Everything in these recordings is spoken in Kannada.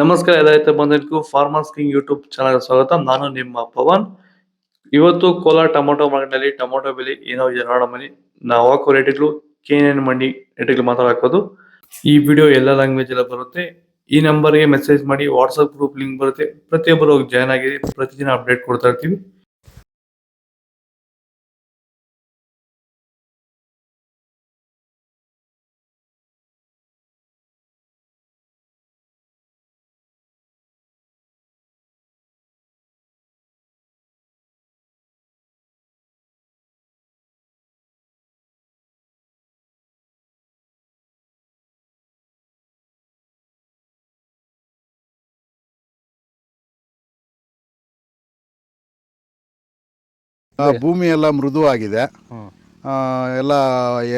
ನಮಸ್ಕಾರ ರೈತ ಬಂಧುಗಳಿಗೂ ಫಾರ್ಮರ್ಸ್ ಕಿಂಗ್ ಯೂಟ್ಯೂಬ್ ಚಾನಲ್ ಸ್ವಾಗತ. ನಾನು ನಿಮ್ಮ ಪವನ್. ಇವತ್ತು ಕೋಲಾರ ಟೊಮೊಟೊ ಮಾರ್ಕೆಟ್ನಲ್ಲಿ ಟೊಮೊಟೊ ಬೆಲೆ ಏನೋ ಇದೆ ನೋಡಮನಿ. ನಾವು ಹಾಕೋ ರೇಟ್ಗಳು KNN ಮಂಡಿ ರೇಟ್ಗಳು ಮಾತ್ರ ಹಾಕೋದು. ಈ ವಿಡಿಯೋ ಎಲ್ಲ ಲ್ಯಾಂಗ್ವೇಜ್ ಎಲ್ಲ ಬರುತ್ತೆ. ಈ ನಂಬರ್ಗೆ ಮೆಸೇಜ್ ಮಾಡಿ, ವಾಟ್ಸ್ಆಪ್ ಗ್ರೂಪ್ ಲಿಂಕ್ ಬರುತ್ತೆ, ಪ್ರತಿಯೊಬ್ಬರು ಜಾಯ್ನ್ ಆಗಿರಿ. ಪ್ರತಿದಿನ ಅಪ್ಡೇಟ್ ಕೊಡ್ತಾ ಇರ್ತೀವಿ. ಭೂಮಿ ಎಲ್ಲ ಮೃದುವಾಗಿದೆ. ಎಲ್ಲ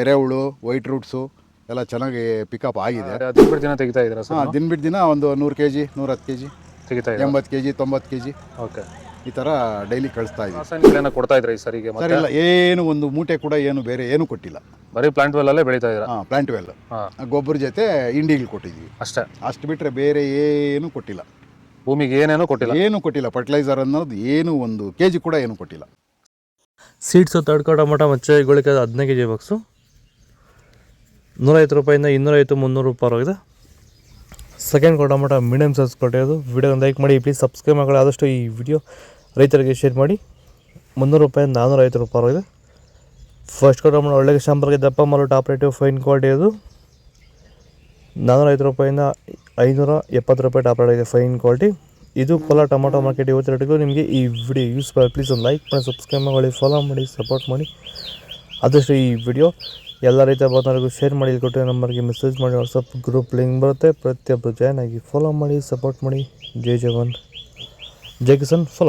ಎರೆಹುಳು, ವೈಟ್ ರೂಟ್ಸು ಎಲ್ಲ ಚೆನ್ನಾಗಿ ಪಿಕಪ್ ಆಗಿದೆ. ದಿನ ದಿನ ತೆಗಿತಾ ಇದ್ದೀರಾ ಸರ್? ದಿನ ಬಿಟ್ಟು ದಿನ ಒಂದು 100 kg 110 kg ತೆಗಿತಾ ಇದ್ದೀರಾ? 80 kg 90 kg ಓಕೆ. ಈ ಥರ ಡೈಲಿ ಕಳಿಸ್ತಾ ಇದ್ದೀವಿ. ರಾಸಾಯನಿಕಗಳನ್ನ ಕೊಡ್ತಾ ಇದ್ರಾ ಈ ಸರಿಗೆ? ಸರ್ ಇಲ್ಲ, ಏನು ಒಂದು ಮೂಟೆ ಕೂಡ ಏನು ಬೇರೆ ಏನು ಕೊಟ್ಟಿಲ್ಲ. ಬರೀ ಪ್ಲಾಂಟ್ ವೆಲ್ಲಲ್ಲೇ ಬೆಳೀತಾ ಇದ್ದೀರಾ? ಪ್ಲಾಂಟ್ ವೆಲ್ ಗೊಬ್ಬರ ಜೊತೆ ಇಂಡಿಗಳು ಕೊಟ್ಟಿದ್ದೀವಿ ಅಷ್ಟೇ. ಅಷ್ಟು ಬಿಟ್ಟರೆ ಬೇರೆ ಏನು ಕೊಟ್ಟಿಲ್ಲ. ಭೂಮಿಗೆ ಏನೇನೂ ಕೊಟ್ಟಿಲ್ಲ? ಏನು ಕೊಟ್ಟಿಲ್ಲ. ಫರ್ಟಿಲೈಸರ್ ಅನ್ನೋದು ಏನು 1 kg ಕೂಡ ಏನು ಕೊಟ್ಟಿಲ್ಲ. ಸೀಡ್ಸು ತಡ್ಕೊ ಟೊಮೊಟೊ ಮಚ್ಚೆ ಗೋಳಿಕೆ 15 kg ಬಾಕ್ಸು 150 ರೂಪಾಯಿಂದ 250 300 ರೂಪಾಯಿ ಆಗಿದೆ. ಸೆಕೆಂಡ್ ಟೊಮೊಟೊ ಮೀಡಿಯಮ್ ಸೈಜ್ ಕೊಟ್ಟಿರೋದು. ವಿಡಿಯೋ ಲೈಕ್ ಮಾಡಿ, ಪ್ಲೀಸ್ ಸಬ್ಸ್ಕ್ರೈಬ್ ಮಾಡಿ. ಆದಷ್ಟು ಈ ವಿಡಿಯೋ ರೈತರಿಗೆ ಶೇರ್ ಮಾಡಿ. 300 ರೂಪಾಯಿಂದ 450 ರೂಪಾಯಿ ಆಗಿದೆ. ಫಸ್ಟ್ ಟೊಮೊಟೊ ಒಳ್ಳೆ ಶಾಂಪಲ್ಗೆ ದಪ್ಪ ಮಾಲು ಟಾಪ್ ರೇಟು ಫೈನ್ ಕ್ವಾಲಿಟಿ ಅದು 450 ರೂಪಾಯಿಂದ 570 ರೂಪಾಯಿ ಟಾಪ್ ರೇಟ್ ಇದೆ, ಫೈನ್ ಕ್ವಾಲಿಟಿ. ಇದು ಕೋಲಾರ ಟೊಮೊಟೊ ಮಾರ್ಕೆಟ್. ಇವತ್ತು ರೇಟಿಗೂ ನಿಮಗೆ ಈ ವಿಡಿಯೋ ಯೂಸ್ ಮಾಡಿ, ಪ್ಲೀಸ್ ಒಂದು ಲೈಕ್ ಮಾಡಿ, ಸಬ್ಸ್ಕ್ರೈಬ್ ಮಾಡಿ, ಫಾಲೋ ಮಾಡಿ, ಸಪೋರ್ಟ್ ಮಾಡಿ. ಆದಷ್ಟು ಈ ವಿಡಿಯೋ ಎಲ್ಲ ರೈತ ಬಂದವರಿಗೂ ಶೇರ್ ಮಾಡಿ. ಇಲ್ಲಿ ಕೊಟ್ಟಿರೋ ನಂಬರ್ಗೆ ಮೆಸೇಜ್ ಮಾಡಿ, ವಾಟ್ಸಪ್ ಗ್ರೂಪ್ ಲಿಂಕ್ ಬರುತ್ತೆ, ಪ್ರತಿಯೊಬ್ಬರು ಜಾಯ್ನ್ ಆಗಿ ಫಾಲೋ ಮಾಡಿ, ಸಪೋರ್ಟ್ ಮಾಡಿ. ಜೈ ಜವಾನ್, ಜೈ ಕಿಸಾನ್, ಫಾಲೋ.